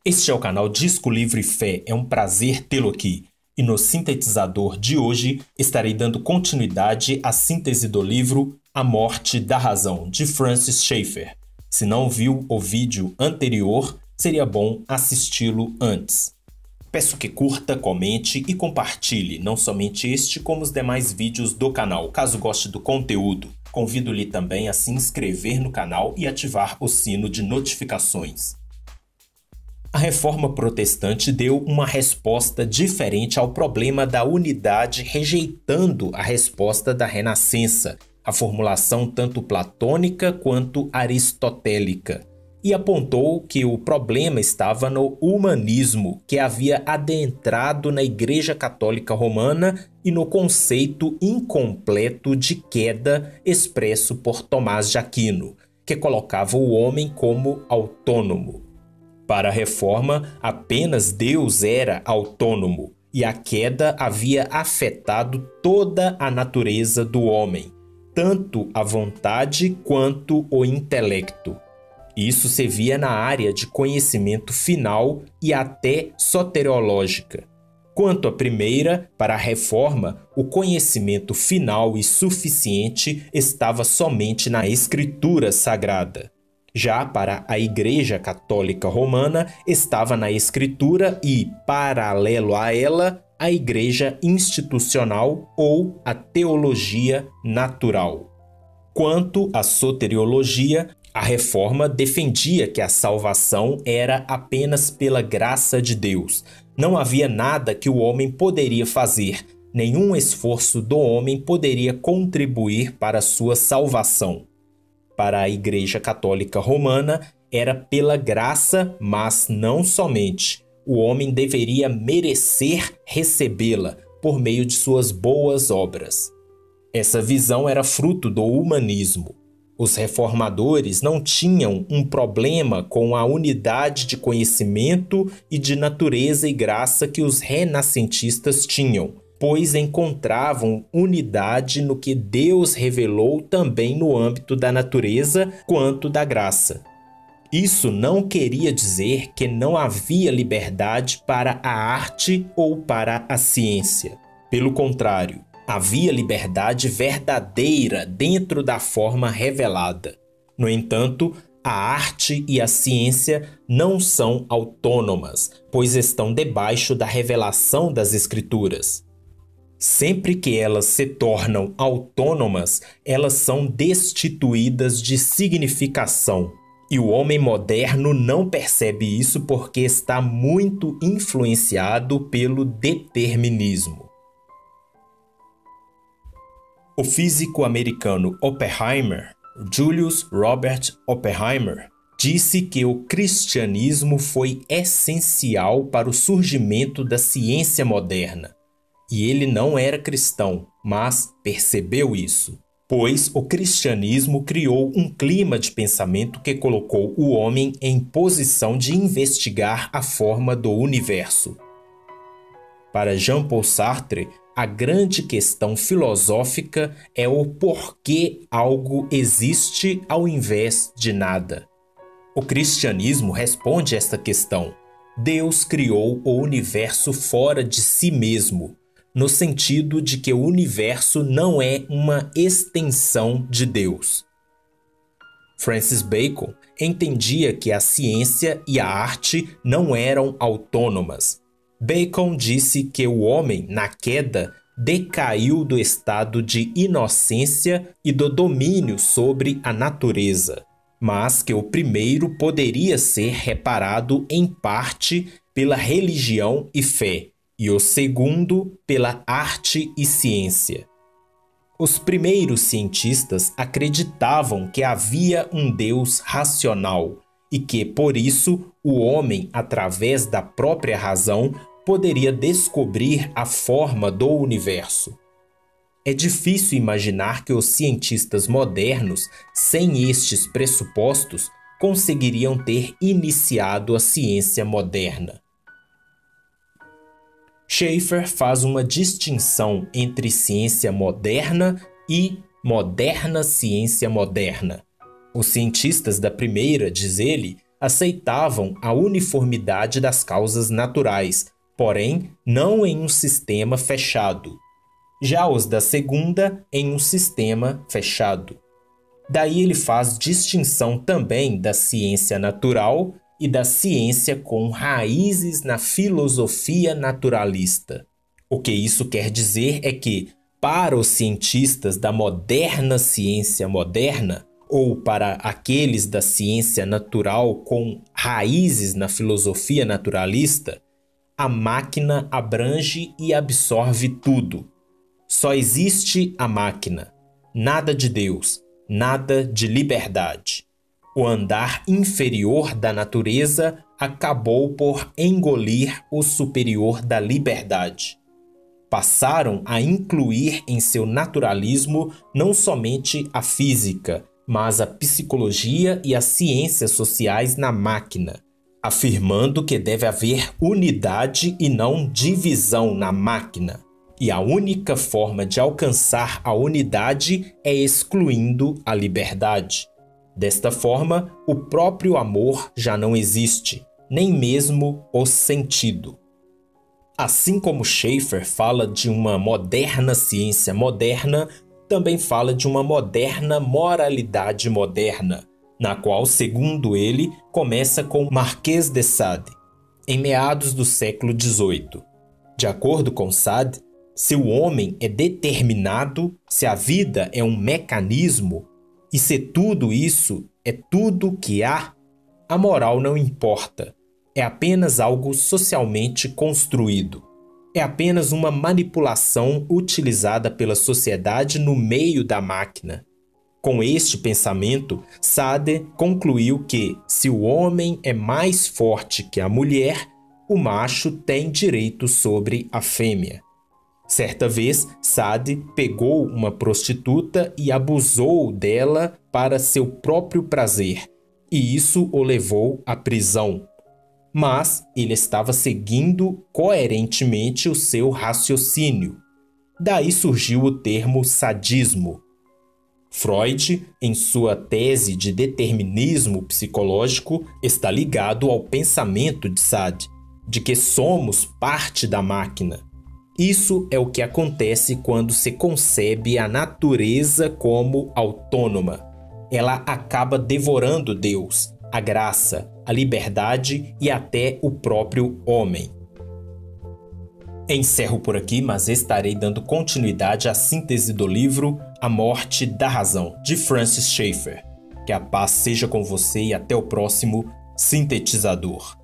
Este é o canal Disco Livre Fé, é um prazer tê-lo aqui. E no sintetizador de hoje estarei dando continuidade à síntese do livro A Morte da Razão, de Francis Schaeffer. Se não viu o vídeo anterior, seria bom assisti-lo antes. Peço que curta, comente e compartilhe, não somente este, como os demais vídeos do canal. Caso goste do conteúdo, convido-lhe também a se inscrever no canal e ativar o sino de notificações. A Reforma Protestante deu uma resposta diferente ao problema da unidade, rejeitando a resposta da Renascença, a formulação tanto platônica quanto aristotélica, e apontou que o problema estava no humanismo, que havia adentrado na Igreja Católica Romana e no conceito incompleto de queda expresso por Tomás de Aquino, que colocava o homem como autônomo. Para a Reforma, apenas Deus era autônomo e a queda havia afetado toda a natureza do homem, tanto a vontade quanto o intelecto. Isso se via na área de conhecimento final e até soteriológica. Quanto à primeira, para a Reforma, o conhecimento final e suficiente estava somente na Escritura Sagrada. Já para a Igreja Católica Romana, estava na Escritura e, paralelo a ela, a Igreja institucional ou a teologia natural. Quanto à soteriologia, a Reforma defendia que a salvação era apenas pela graça de Deus. Não havia nada que o homem poderia fazer, nenhum esforço do homem poderia contribuir para a sua salvação. Para a Igreja Católica Romana, era pela graça, mas não somente. O homem deveria merecer recebê-la por meio de suas boas obras. Essa visão era fruto do humanismo. Os reformadores não tinham um problema com a unidade de conhecimento e de natureza e graça que os renascentistas tinham, pois encontravam unidade no que Deus revelou também no âmbito da natureza quanto da graça. Isso não queria dizer que não havia liberdade para a arte ou para a ciência. Pelo contrário, havia liberdade verdadeira dentro da forma revelada. No entanto, a arte e a ciência não são autônomas, pois estão debaixo da revelação das Escrituras. Sempre que elas se tornam autônomas, elas são destituídas de significação. E o homem moderno não percebe isso porque está muito influenciado pelo determinismo. O físico americano Oppenheimer, Julius Robert Oppenheimer, disse que o cristianismo foi essencial para o surgimento da ciência moderna. E ele não era cristão, mas percebeu isso, pois o cristianismo criou um clima de pensamento que colocou o homem em posição de investigar a forma do universo. Para Jean-Paul Sartre, a grande questão filosófica é o porquê algo existe ao invés de nada. O cristianismo responde esta questão. Deus criou o universo fora de si mesmo, no sentido de que o universo não é uma extensão de Deus. Francis Bacon entendia que a ciência e a arte não eram autônomas. Bacon disse que o homem, na queda, decaiu do estado de inocência e do domínio sobre a natureza, mas que o primeiro poderia ser reparado em parte pela religião e fé, e o segundo pela arte e ciência. Os primeiros cientistas acreditavam que havia um Deus racional e que, por isso, o homem, através da própria razão, poderia descobrir a forma do universo. É difícil imaginar que os cientistas modernos, sem estes pressupostos, conseguiriam ter iniciado a ciência moderna. Schaeffer faz uma distinção entre ciência moderna e moderna ciência moderna. Os cientistas da primeira, diz ele, aceitavam a uniformidade das causas naturais, porém não em um sistema fechado. Já os da segunda, em um sistema fechado. Daí ele faz distinção também da ciência natural e da ciência com raízes na filosofia naturalista. O que isso quer dizer é que, para os cientistas da moderna ciência moderna, ou para aqueles da ciência natural com raízes na filosofia naturalista, a máquina abrange e absorve tudo. Só existe a máquina, nada de Deus, nada de liberdade. O andar inferior da natureza acabou por engolir o superior da liberdade. Passaram a incluir em seu naturalismo não somente a física, mas a psicologia e as ciências sociais na máquina, afirmando que deve haver unidade e não divisão na máquina. E a única forma de alcançar a unidade é excluindo a liberdade. Desta forma, o próprio amor já não existe, nem mesmo o sentido. Assim como Schaeffer fala de uma moderna ciência moderna, também fala de uma moderna moralidade moderna, na qual, segundo ele, começa com Marquês de Sade, em meados do século XVIII. De acordo com Sade, se o homem é determinado, se a vida é um mecanismo, e se tudo isso é tudo que há, a moral não importa. É apenas algo socialmente construído. É apenas uma manipulação utilizada pela sociedade no meio da máquina. Com este pensamento, Sade concluiu que, se o homem é mais forte que a mulher, o macho tem direito sobre a fêmea. Certa vez, Sade pegou uma prostituta e abusou dela para seu próprio prazer, e isso o levou à prisão. Mas ele estava seguindo coerentemente o seu raciocínio. Daí surgiu o termo sadismo. Freud, em sua tese de determinismo psicológico, está ligado ao pensamento de Sade, de que somos parte da máquina. Isso é o que acontece quando se concebe a natureza como autônoma. Ela acaba devorando Deus, a graça, a liberdade e até o próprio homem. Encerro por aqui, mas estarei dando continuidade à síntese do livro A Morte da Razão, de Francis Schaeffer. Que a paz seja com você e até o próximo Sintetizador.